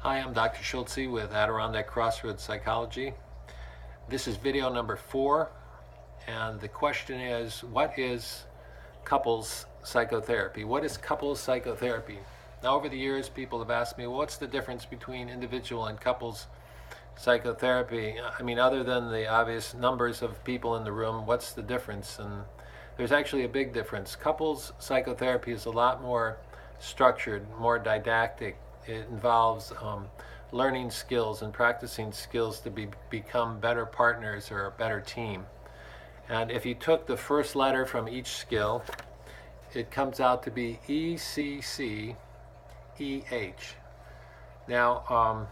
Hi, I'm Dr. Schultze with Adirondack Crossroads Psychology. This is video number 4, and the question is, what is couples psychotherapy? What is couples psychotherapy? Now, over the years, people have asked me, well, what's the difference between individual and couples psychotherapy? I mean, other than the obvious numbers of people in the room, what's the difference? And there's actually a big difference. Couples psychotherapy is a lot more structured, more didactic. It involves learning skills and practicing skills to become better partners or a better team. And if you took the first letter from each skill, it comes out to be ECCEH. Now,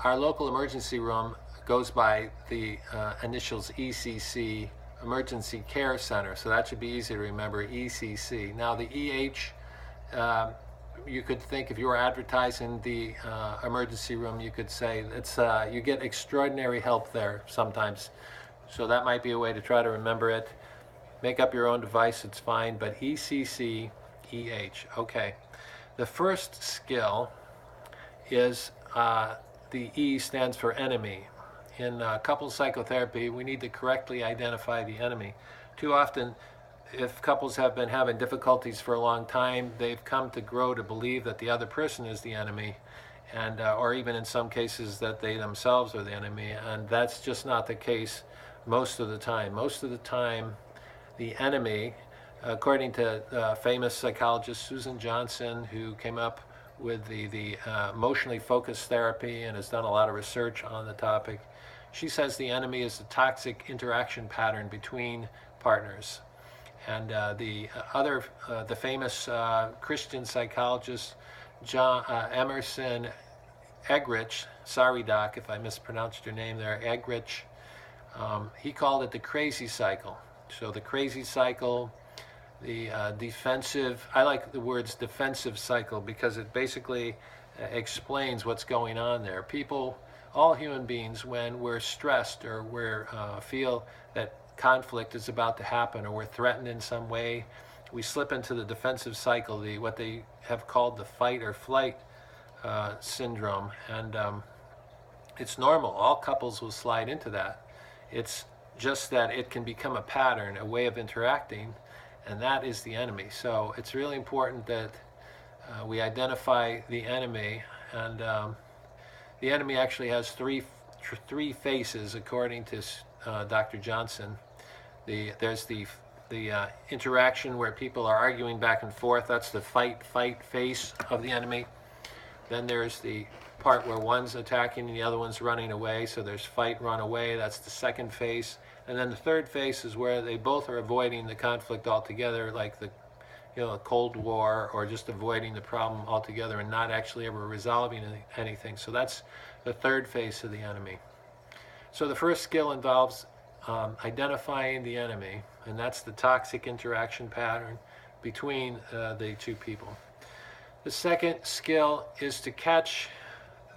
our local emergency room goes by the initials ECC, Emergency Care Center, so that should be easy to remember, ECC. Now, the EH, you could think if you were advertising the emergency room, you could say it's you get extraordinary help there sometimes. So that might be a way to try to remember it. Make up your own device, it's fine, but ECCEH. Okay. The first skill is the E stands for enemy. In couples psychotherapy, we need to correctly identify the enemy. Too often, if couples have been having difficulties for a long time, they've come to grow to believe that the other person is the enemy, and or even in some cases that they themselves are the enemy, and that's just not the case most of the time. Most of the time, the enemy, according to famous psychologist Susan Johnson, who came up with the emotionally focused therapy and has done a lot of research on the topic, she says the enemy is the toxic interaction pattern between partners. And the famous Christian psychologist Emerson Eggerichs, sorry Doc if I mispronounced your name there, Eggerichs, he called it the crazy cycle. So the crazy cycle, the defensive, I like the words defensive cycle because it basically explains what's going on there. People, all human beings, when we're stressed or we feel that conflict is about to happen or we're threatened in some way, we slip into the defensive cycle, what they have called the fight or flight syndrome. And it's normal. All couples will slide into that. It's just that it can become a pattern, a way of interacting, and that is the enemy. So it's really important that we identify the enemy, and the enemy actually has three faces according to Dr. Johnson. There's the interaction where people are arguing back and forth. That's the fight face of the enemy. Then there's the part where one's attacking and the other one's running away. So there's fight, run away. That's the second face. And then the third face is where they both are avoiding the conflict altogether, like the Cold War, or just avoiding the problem altogether and not actually ever resolving anything. So that's the third face of the enemy. So the first skill involves identifying the enemy, and that's the toxic interaction pattern between the two people. The second skill is to catch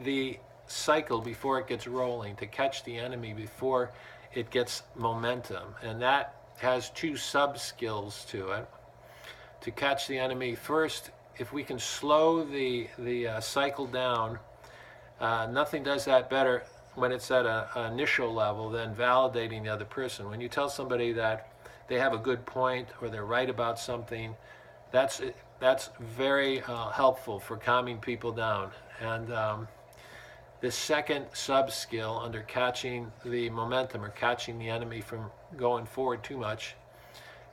the cycle before it gets rolling, to catch the enemy before it gets momentum, and that has two sub-skills to it. To catch the enemy, first, if we can slow the cycle down, nothing does that better when it's at an initial level than validating the other person. When you tell somebody that they have a good point or they're right about something, that's very helpful for calming people down. And the second sub-skill under catching the momentum or catching the enemy from going forward too much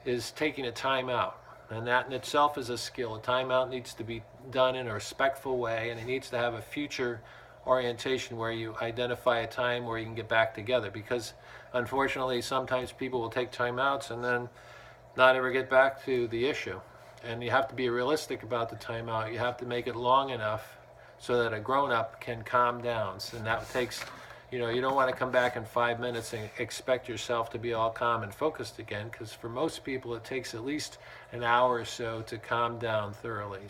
is taking a time out. And that in itself is a skill. A timeout needs to be done in a respectful way, and it needs to have a future orientation where you identify a time where you can get back together, because unfortunately sometimes people will take timeouts and then not ever get back to the issue. And you have to be realistic about the timeout. You have to make it long enough so that a grown-up can calm down. And that takes, you don't want to come back in 5 minutes and expect yourself to be all calm and focused again, because for most people it takes at least an hour or so to calm down thoroughly.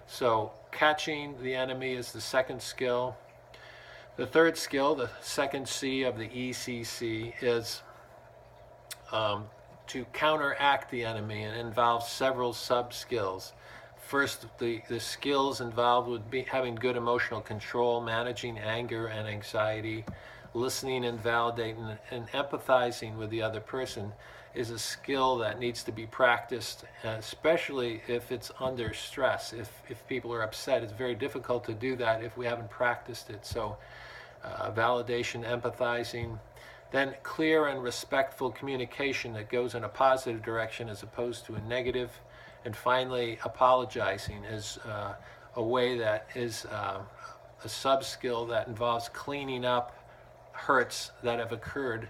So catching the enemy is the second skill. The third skill, the second C of the ECC, is to counteract the enemy, and involves several sub-skills. first, the skills involved would be having good emotional control, managing anger and anxiety, listening and validating, and empathizing with the other person is a skill that needs to be practiced, especially if it's under stress. If people are upset, it's very difficult to do that if we haven't practiced it. So validation, empathizing, then clear and respectful communication that goes in a positive direction as opposed to a negative, and finally apologizing is a way that is a sub-skill that involves cleaning up hurts that have occurred,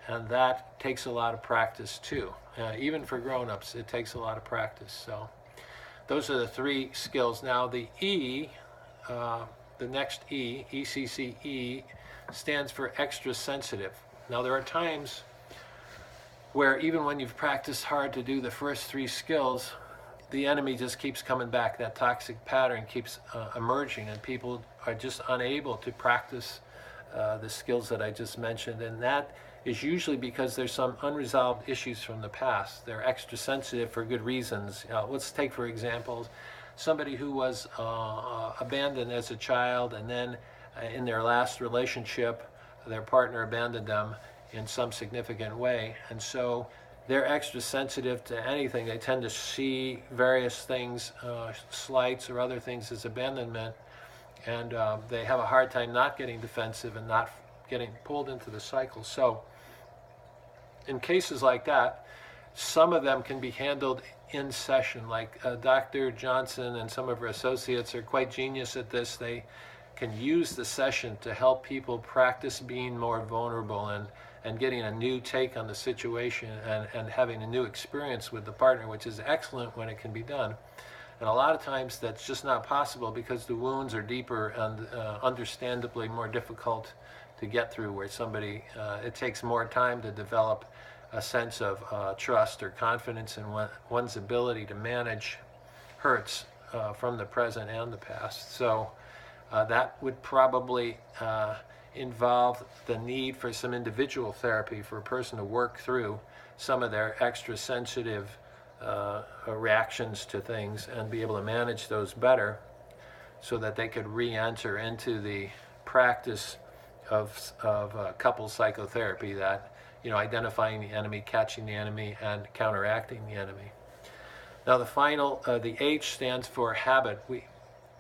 and that takes a lot of practice too. Even for grown-ups, it takes a lot of practice. So those are the 3 skills. Now the E, the next E, ECCE, stands for extra sensitive. Now there are times where even when you've practiced hard to do the first 3 skills, the enemy just keeps coming back. That toxic pattern keeps emerging, and people are just unable to practice the skills that I just mentioned, and that is usually because there's some unresolved issues from the past. They're extra sensitive for good reasons. Let's take, for example, somebody who was abandoned as a child, and then in their last relationship, their partner abandoned them in some significant way, and so they're extra sensitive to anything. They tend to see various things, slights or other things, as abandonment, and they have a hard time not getting defensive and not getting pulled into the cycle. So in cases like that, some of them can be handled in session. Like Dr. Johnson and some of her associates are quite genius at this. They can use the session to help people practice being more vulnerable and getting a new take on the situation and having a new experience with the partner, which is excellent when it can be done. And a lot of times that's just not possible because the wounds are deeper and understandably more difficult to get through, where somebody, it takes more time to develop a sense of trust or confidence in one's ability to manage hurts from the present and the past. So that would probably involve the need for some individual therapy for a person to work through some of their extra sensitive reactions to things and be able to manage those better so that they could re-enter into the practice of couples psychotherapy, that, identifying the enemy, catching the enemy, and counteracting the enemy. Now the final, the H stands for habit.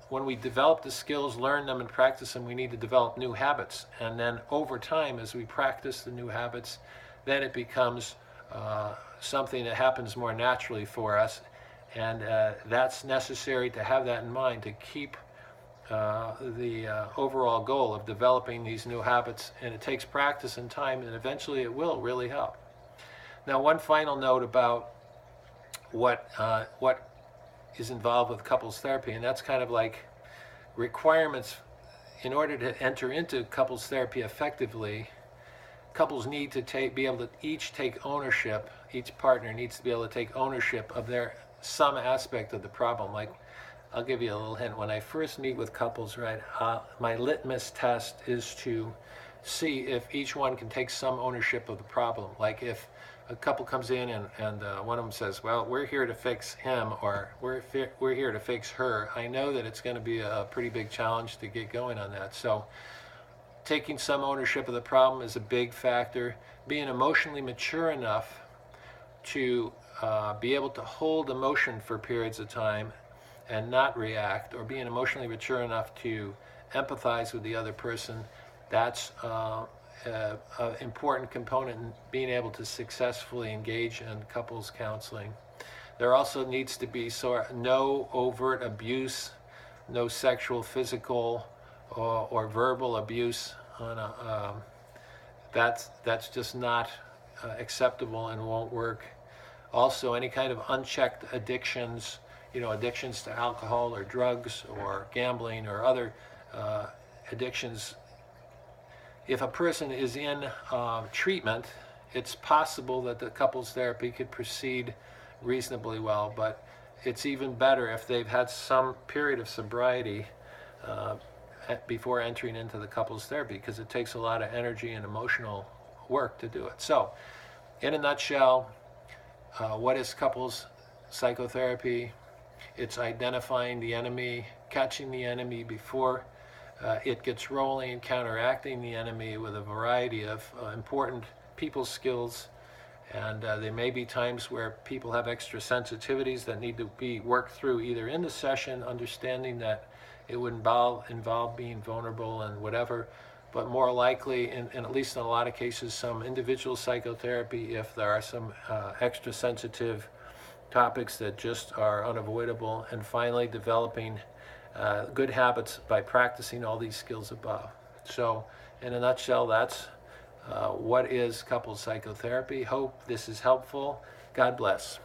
When we develop the skills, learn them, and practice them, we need to develop new habits. And then over time, as we practice the new habits, then it becomes something that happens more naturally for us. And that's necessary to have that in mind, to keep the overall goal of developing these new habits. And it takes practice and time, and eventually it will really help. Now, one final note about what is involved with couples therapy, and that's kind of like requirements. In order to enter into couples therapy effectively, couples need to be able to each take ownership. Each partner needs to be able to take ownership of some aspect of the problem. Like, I'll give you a little hint. When I first meet with couples, right, my litmus test is to see if each one can take some ownership of the problem. Like if a couple comes in and one of them says, well, we're here to fix him, or we're here to fix her, I know that it's going to be a pretty big challenge to get going on that. So taking some ownership of the problem is a big factor. Being emotionally mature enough to be able to hold emotion for periods of time and not react, or being emotionally mature enough to empathize with the other person, that's an important component in being able to successfully engage in couples counseling. There also needs to be no overt abuse, no sexual, physical, or verbal abuse. That's just not acceptable and won't work. Also, any kind of unchecked addictions, addictions to alcohol or drugs or gambling or other addictions. If a person is in treatment, it's possible that the couples therapy could proceed reasonably well, but it's even better if they've had some period of sobriety before entering into the couples therapy, because it takes a lot of energy and emotional work to do it. So, in a nutshell, what is couples psychotherapy? It's identifying the enemy, catching the enemy before it gets rolling, counteracting the enemy with a variety of important people skills. And there may be times where people have extra sensitivities that need to be worked through either in the session, understanding that it would involve being vulnerable and whatever, but more likely, and at least in a lot of cases, some individual psychotherapy if there are some extra sensitive topics that just are unavoidable, and finally developing good habits by practicing all these skills above. So in a nutshell, that's what is couples psychotherapy. Hope this is helpful. God bless.